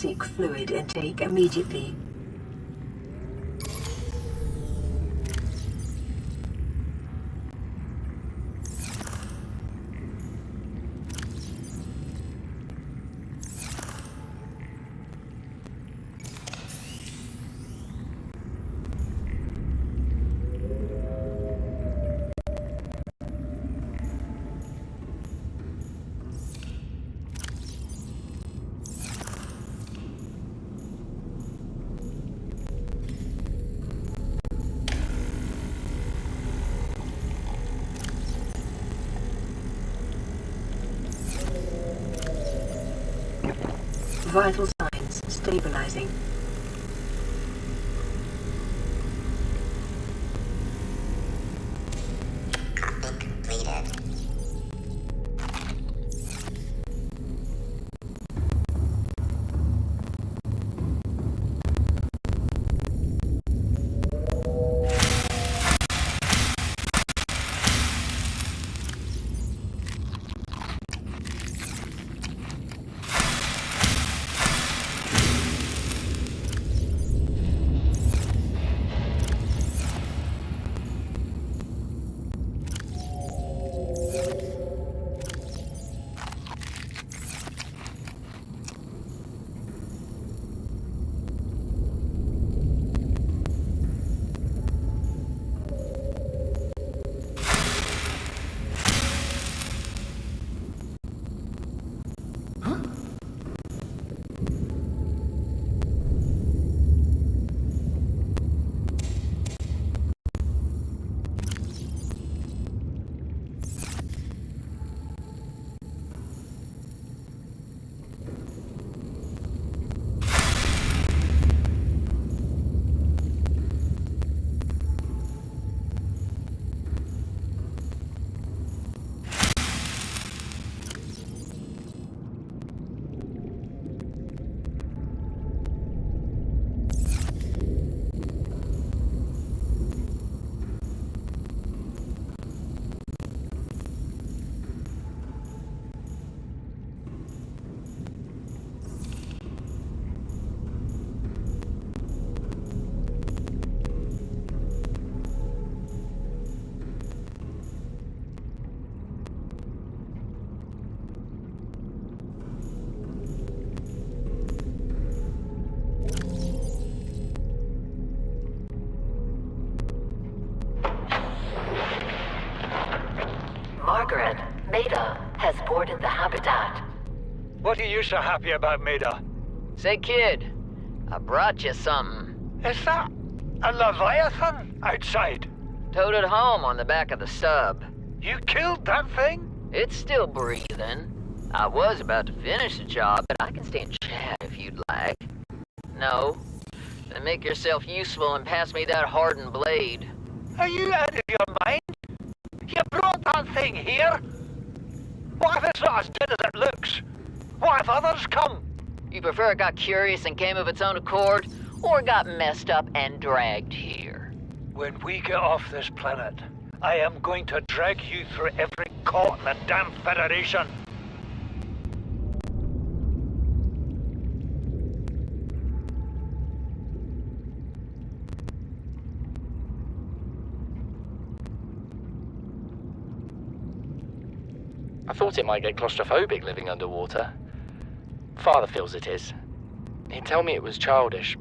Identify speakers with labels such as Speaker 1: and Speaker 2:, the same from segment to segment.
Speaker 1: toxic fluid intake immediately. Vital signs stabilizing.
Speaker 2: Margaret, Maida has boarded the habitat.
Speaker 3: What are you so happy about, Maida?
Speaker 4: Say, kid, I brought you something.
Speaker 3: Is that a Leviathan outside?
Speaker 4: Towed it home on the back of the sub.
Speaker 3: You killed that thing?
Speaker 4: It's still breathing. I was about to finish the job, but I can stay and chat if you'd like. No? Then make yourself useful and pass me that hardened blade.
Speaker 3: Are you out of your mind? You brought that thing here? What if it's not as dead as it looks? What if others come?
Speaker 4: You prefer it got curious and came of its own accord, or got messed up and dragged here?
Speaker 3: When we get off this planet, I am going to drag you through every court in the damn Federation.
Speaker 5: I thought it might get claustrophobic living underwater. Father feels it is. He'd tell me it was childish,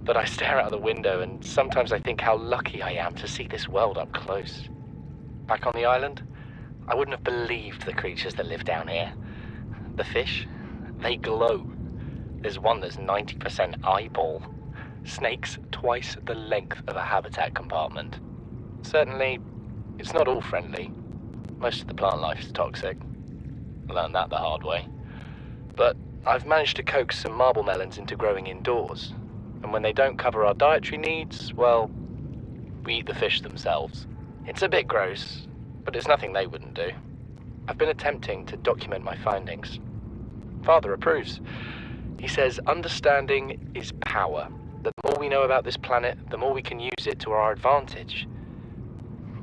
Speaker 5: but I stare out the window and sometimes I think how lucky I am to see this world up close. Back on the island, I wouldn't have believed the creatures that live down here. The fish, they glow. There's one that's 90% eyeball. Snakes twice the length of a habitat compartment. Certainly, it's not all friendly. Most of the plant life is toxic. I learned that the hard way. But I've managed to coax some marble melons into growing indoors. And when they don't cover our dietary needs, well, we eat the fish themselves. It's a bit gross, but it's nothing they wouldn't do. I've been attempting to document my findings. Father approves. He says understanding is power. That the more we know about this planet, the more we can use it to our advantage.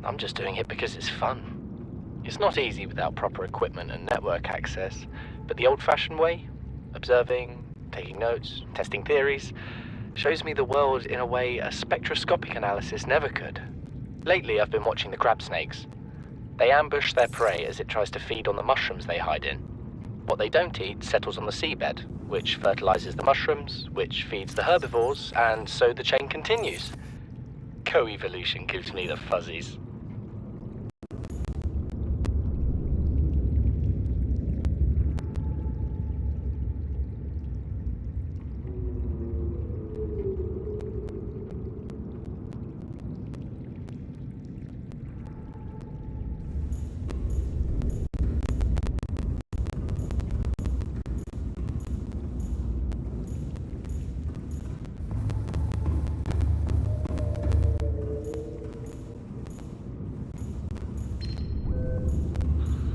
Speaker 5: I'm just doing it because it's fun. It's not easy without proper equipment and network access, but the old-fashioned way, observing, taking notes, testing theories. Shows me the world in a way a spectroscopic analysis never could. Lately, I've been watching the crab snakes. They ambush their prey as it tries to feed on the mushrooms they hide in. What they don't eat settles on the seabed, which fertilizes the mushrooms, which feeds the herbivores, and so the chain continues. Co-evolution gives me the fuzzies.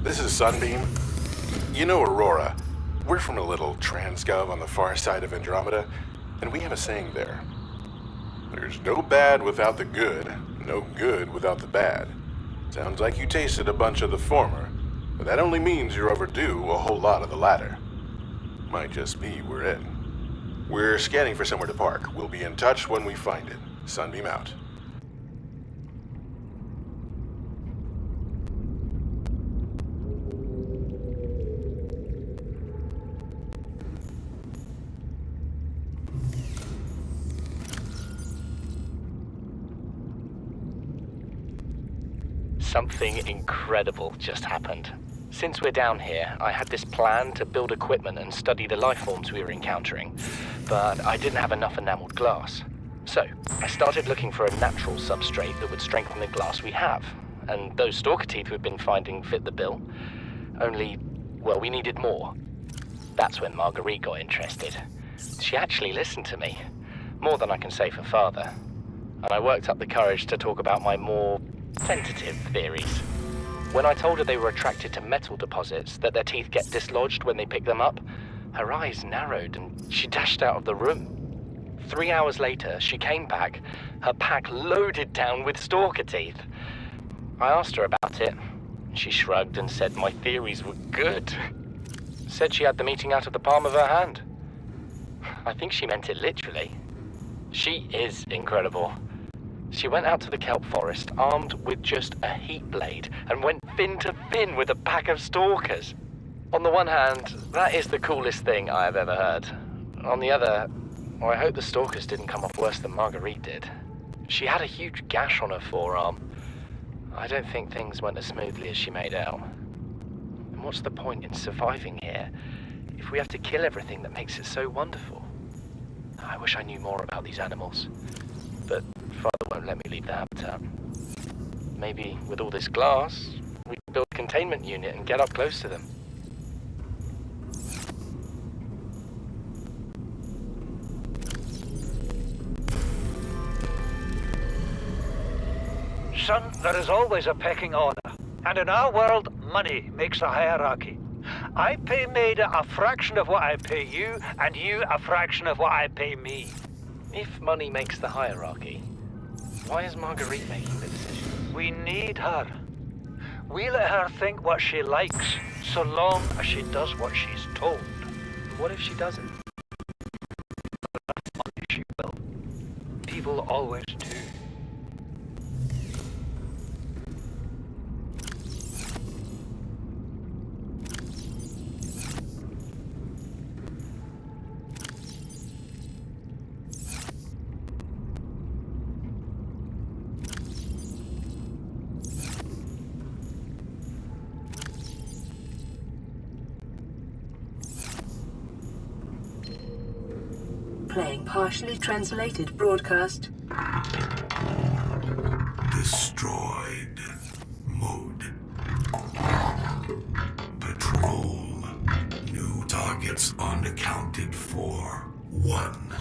Speaker 6: This is Sunbeam. You know Aurora. We're from a little transgov on the far side of Andromeda, and we have a saying there. There's no bad without the good, no good without the bad. Sounds like you tasted a bunch of the former, but that only means you're overdue a whole lot of the latter. Might just be we're in. We're scanning for somewhere to park. We'll be in touch when we find it. Sunbeam out.
Speaker 5: Something incredible just happened. Since we're down here, I had this plan to build equipment and study the life forms we were encountering, but I didn't have enough enameled glass. So, I started looking for a natural substrate that would strengthen the glass we have, and those stalker teeth we've been finding fit the bill. Only, well, we needed more. That's when Marguerite got interested. She actually listened to me, more than I can say for Father, and I worked up the courage to talk about my more tentative theories. When I told her they were attracted to metal deposits, that their teeth get dislodged when they pick them up, her eyes narrowed and she dashed out of the room. 3 hours later, she came back, her pack loaded down with stalker teeth. I asked her about it. She shrugged and said my theories were good. Said she had the meeting out of the palm of her hand. I think she meant it literally. She is incredible. She went out to the kelp forest armed with just a heat blade and went fin to fin with a pack of stalkers. On the one hand, that is the coolest thing I have ever heard. On the other, I hope the stalkers didn't come off worse than Marguerite did. She had a huge gash on her forearm. I don't think things went as smoothly as she made out. And what's the point in surviving here if we have to kill everything that makes it so wonderful? I wish I knew more about these animals, but Father won't let me leave the habitat. Maybe with all this glass, we can build a containment unit and get up close to them.
Speaker 3: Son, there is always a pecking order. And in our world, money makes the hierarchy. I pay Maida a fraction of what I pay you, and you a fraction of what I pay me.
Speaker 5: If money makes the hierarchy, why is Marguerite making the decision?
Speaker 3: We need her. We let her think what she likes, so long as she does what she's told.
Speaker 5: What if she doesn't?
Speaker 3: She will. People always do.
Speaker 1: Playing partially translated broadcast.
Speaker 7: Destroyed. Mode. Patrol. New targets unaccounted for. 1.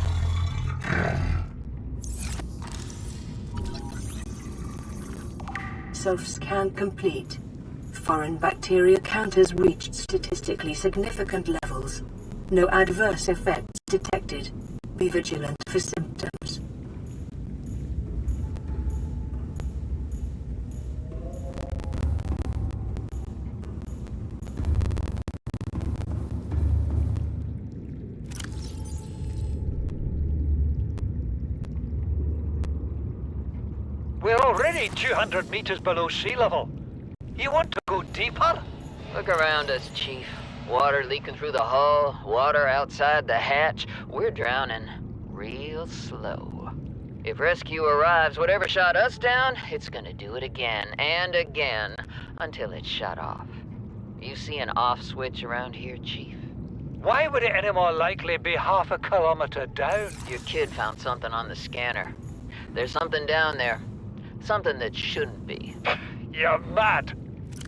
Speaker 1: Self-scan complete. Foreign bacteria count has reached statistically significant levels. No adverse effects detected. Be vigilant for symptoms.
Speaker 3: We're already 200 meters below sea level. You want to go deeper?
Speaker 4: Look around us, Chief. Water leaking through the hull, water outside the hatch. We're drowning real slow. If rescue arrives, whatever shot us down, it's gonna do it again and again until it's shut off. You see an off switch around here, Chief?
Speaker 3: Why would it any more likely be half a kilometer down?
Speaker 4: Your kid found something on the scanner. There's something down there. Something that shouldn't be.
Speaker 3: You're mad.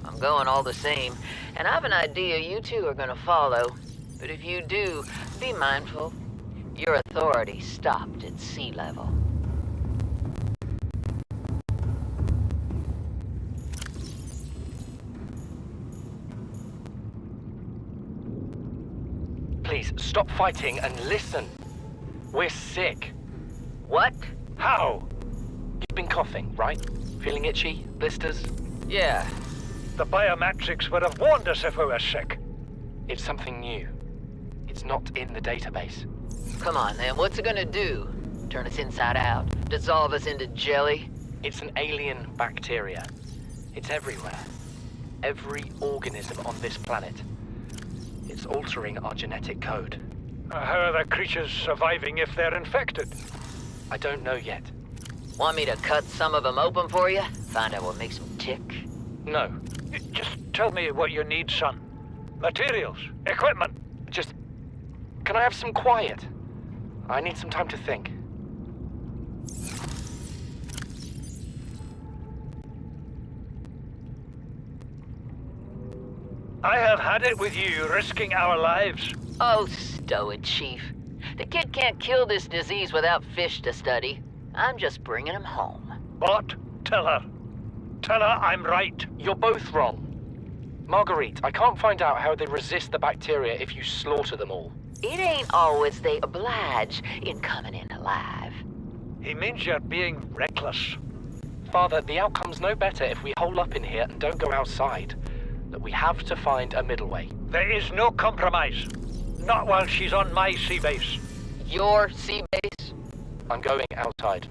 Speaker 4: I'm going all the same, and I've an idea you two are gonna follow. But if you do, be mindful. Your authority stopped at sea level.
Speaker 5: Please, stop fighting and listen. We're sick.
Speaker 4: What?
Speaker 3: How?
Speaker 5: You've been coughing, right? Feeling itchy? Blisters?
Speaker 4: Yeah.
Speaker 3: The biometrics would have warned us if we were sick.
Speaker 5: It's something new. It's not in the database.
Speaker 4: Come on, then. What's it gonna do? Turn us inside out? Dissolve us into jelly?
Speaker 5: It's an alien bacteria. It's everywhere. Every organism on this planet. It's altering our genetic code.
Speaker 3: How are the creatures surviving if they're infected?
Speaker 5: I don't know yet.
Speaker 4: Want me to cut some of them open for you? Find out what makes them tick?
Speaker 5: No.
Speaker 3: Just tell me what you need, son. Materials, equipment.
Speaker 5: Just... Can I have some quiet? I need some time to think.
Speaker 3: I have had it with you, risking our lives.
Speaker 4: Oh, stow it, Chief. The kid can't kill this disease without fish to study. I'm just bringing him home.
Speaker 3: But tell her. Tell her I'm right.
Speaker 5: You're both wrong. Marguerite, I can't find out how they resist the bacteria if you slaughter them all.
Speaker 4: It ain't always they oblige in coming in alive.
Speaker 3: He means you're being reckless.
Speaker 5: Father, the outcome's no better if we hole up in here and don't go outside. That we have to find a middle way.
Speaker 3: There is no compromise. Not while she's on my sea base.
Speaker 4: Your sea base?
Speaker 5: I'm going outside.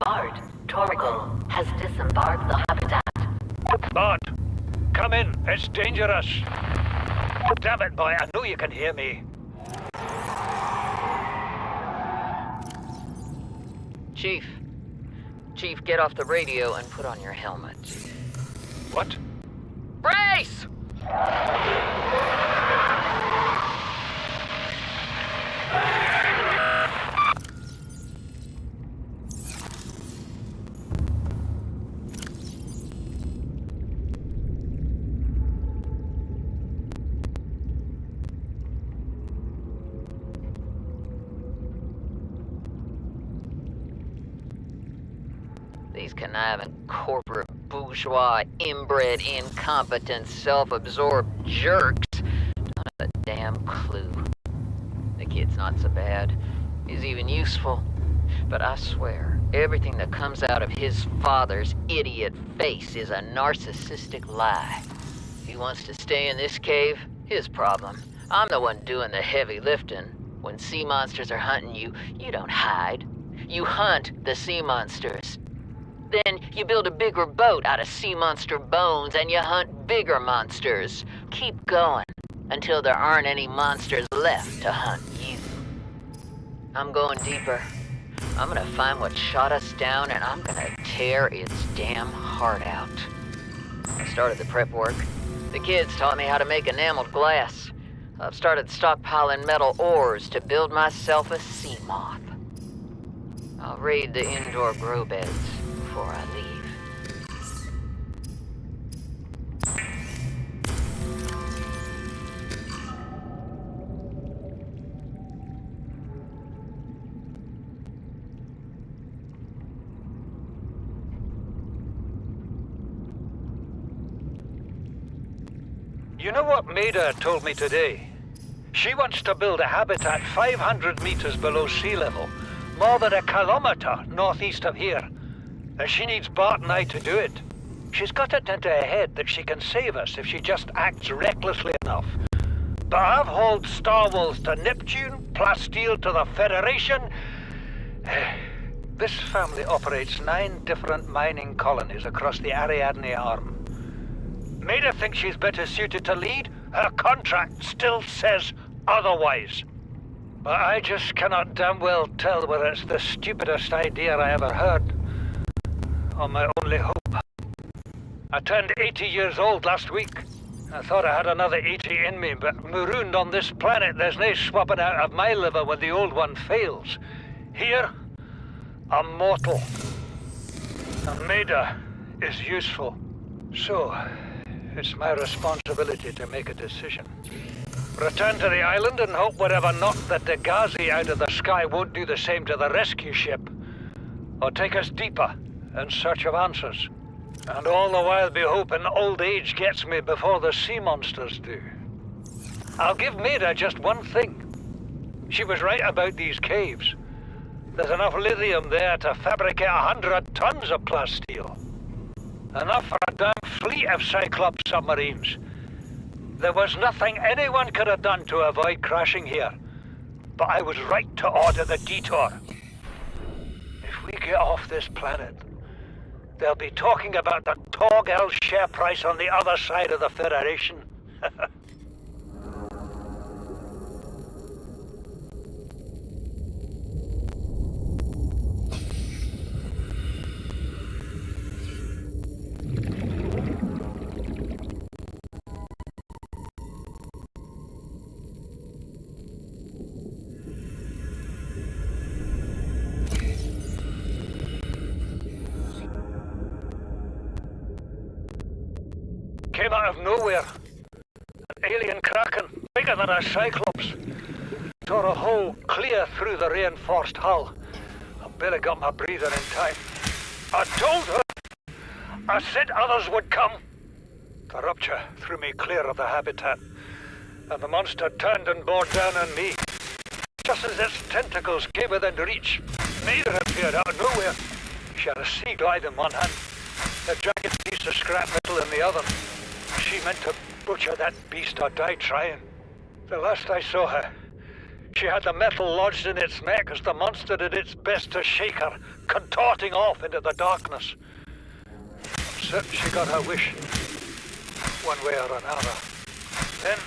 Speaker 2: Bard, Torgal has disembarked the habitat.
Speaker 3: Bart, come in. It's dangerous. Damn it, boy. I know you can hear me.
Speaker 4: Chief. Chief, get off the radio and put on your helmet.
Speaker 3: What?
Speaker 4: Brace! These conniving corporate bourgeois, inbred, incompetent, self-absorbed jerks don't have a damn clue. The kid's not so bad. He's even useful. But I swear, everything that comes out of his father's idiot face is a narcissistic lie. If he wants to stay in this cave, his problem. I'm the one doing the heavy lifting. When sea monsters are hunting you, you don't hide. You hunt the sea monsters. Then you build a bigger boat out of sea monster bones and you hunt bigger monsters. Keep going until there aren't any monsters left to hunt you. I'm going deeper. I'm gonna find what shot us down and I'm gonna tear its damn heart out. I started the prep work. The kids taught me how to make enameled glass. I've started stockpiling metal ores to build myself a sea moth. I'll raid the indoor grow beds before I leave.
Speaker 3: You know what Maida told me today? She wants to build a habitat 500 meters below sea level, more than a kilometer northeast of here. And she needs Bart and I to do it. She's got it into her head that she can save us if she just acts recklessly enough. But I've hauled Star Wars to Neptune, Plasteel to the Federation. This family operates 9 different mining colonies across the Ariadne Arm. Maida thinks she's better suited to lead. Her contract still says otherwise. But I just cannot damn well tell whether it's the stupidest idea I ever heard, or my only hope. I turned 80 years old last week. I thought I had another 80 in me, but marooned on this planet, there's no swapping out of my liver when the old one fails. Here, I'm mortal. And Maida is useful. So, it's my responsibility to make a decision. Return to the island and hope whatever knocked the Degazi out of the sky won't do the same to the rescue ship. Or take us deeper in search of answers. And all the while be hoping old age gets me before the sea monsters do. I'll give Maida just one thing. She was right about these caves. There's enough lithium there to fabricate 100 tons of plasteel. Enough for a damn fleet of Cyclops submarines. There was nothing anyone could have done to avoid crashing here. But I was right to order the detour. If we get off this planet, they'll be talking about the Torgal share price on the other side of the Federation. Came out of nowhere. An alien kraken, bigger than a cyclops. Tore a hole clear through the reinforced hull. I barely got my breather in time. I told her! I said others would come. The rupture threw me clear of the habitat, and the monster turned and bore down on me. Just as its tentacles came within reach, Maida appeared out of nowhere. She had a sea glide in one hand, a jagged piece of scrap metal in the other. She meant to butcher that beast or die trying. The last I saw her, she had the metal lodged in its neck as the monster did its best to shake her, contorting off into the darkness. I'm certain she got her wish, one way or another. Then,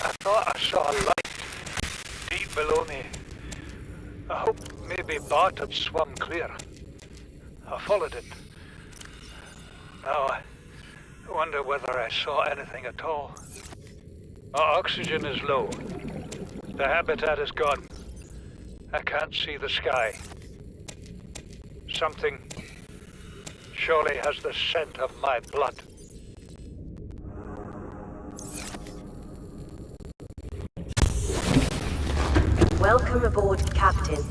Speaker 3: I thought I saw a light deep below me. I hoped maybe Bart had swum clear. I followed it. Now, I wonder whether I saw anything at all. Our oxygen is low. The habitat is gone. I can't see the sky. Something surely has the scent of my blood.
Speaker 8: Welcome aboard, Captain.